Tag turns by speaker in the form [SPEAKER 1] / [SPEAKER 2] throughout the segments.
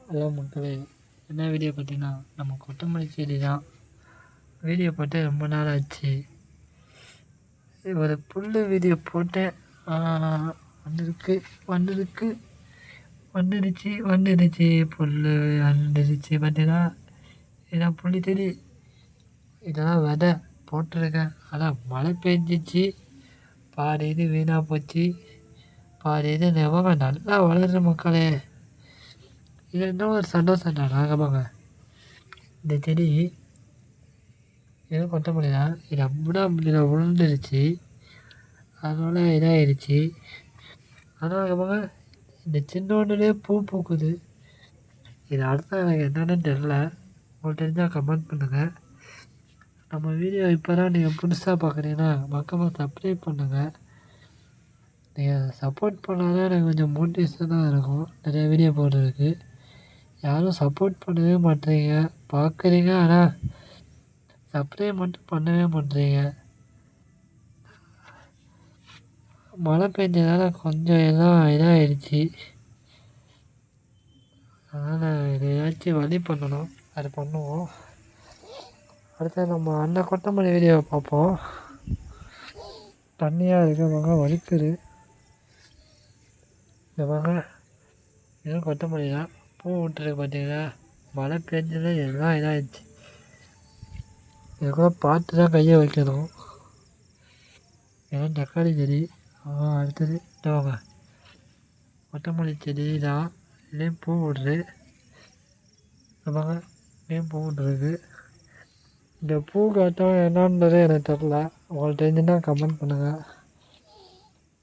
[SPEAKER 1] Hello மக்களே, என்ன video பார்த்தீங்கன்னா நம்ம கொத்தமல்லி செடி தான். வீடியோ போட்டு ரொம்ப நாள் ஆச்சு. ஒரு புல் வீடியோ போட்டேன். வந்துருக்கு வந்துருக்கு வந்துடுச்சு புல் வந்துடுச்சு. பார்த்தீங்கன்னா இதான் புள்ளி செடி, இதெல்லாம் விதை போட்டிருக்கேன். ஆனால் மழை பெஞ்சிச்சு, பாதி இது வீணாக போச்சு, பாதி இது நல்லா வளருது மக்களே. இது இன்னும் ஒரு சந்தோஷம் தான். நாகமாங்க இந்த செடி எதுவும் கொத்தமல்லி தான். இது அப்படின்னா இதில் விழுந்துருச்சு, அதனால் இதாகிடுச்சு. ஆனால் இந்த சின்னோண்டுலேயே பூ பூக்குது. இது அடுத்த எனக்கு என்னென்னு தெரில. உங்களுக்கு தெரிஞ்சால் கமெண்ட் பண்ணுங்கள். நம்ம வீடியோ இப்போ தான் நீங்கள் புதுசாக பார்க்குறீங்கன்னா மறக்காம சப்ஸ்கிரைப் பண்ணுங்கள். நீங்கள் சப்போர்ட் பண்ணால் தான் எனக்கு கொஞ்சம் மோட்டிவேஷனாக இருக்கும் நிறைய வீடியோ போடுறதுக்கு. யாரும் சப்போர்ட் பண்ணவே மாட்டேறீங்க, பார்க்குறீங்க, ஆனால் சப்ஸ்கிரைப் மட்டும் பண்ணவே மாட்டேறீங்க. மழை பெஞ்சதால கொஞ்சம் எல்லாம் இதாகிடுச்சு. அதனால் இதை ஏதாச்சும் வழி பண்ணணும், அது பண்ணுவோம். அடுத்து நம்ம அந்த கொத்தமல்லி வீடியோவை பார்ப்போம். தண்ணியாக இருக்கிறவங்க வலிக்குது. இந்த வாங்க, இதுவும் கொத்தமல்லி தான். பூ விட்டுருக்கு பார்த்தீங்கன்னா, மழை பெஞ்சது எல்லாம் இதாகிடுச்சு. இதை கூட பார்த்து தான் கையை வைக்கணும். ஏன்னா தக்காளி செடி. அடுத்தது வாங்க, கொத்தமல்லி செடி தான். இதுலேயும் பூ விடுது. வாங்க, இதுலேயும் பூ விட்டுருக்கு. இந்த பூ காட்டம் என்னன்றது எனக்கு தெரில. உங்களுக்கு தெரிஞ்சுன்னா கமெண்ட் பண்ணுங்கள்.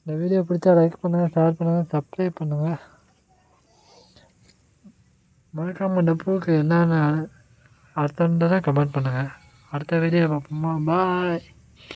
[SPEAKER 1] இந்த வீடியோ பிடிச்சா லைக் பண்ணுங்கள், ஷேர் பண்ணுங்கள், சப்ஸ்கிரைப் பண்ணுங்கள். மறக்காமல் இந்த பூவுக்கு என்னென்ன அர்த்தம்ன்றதை கமெண்ட் பண்ணுங்கள். அடுத்த வீடியோ பார்ப்போமா? பாய்.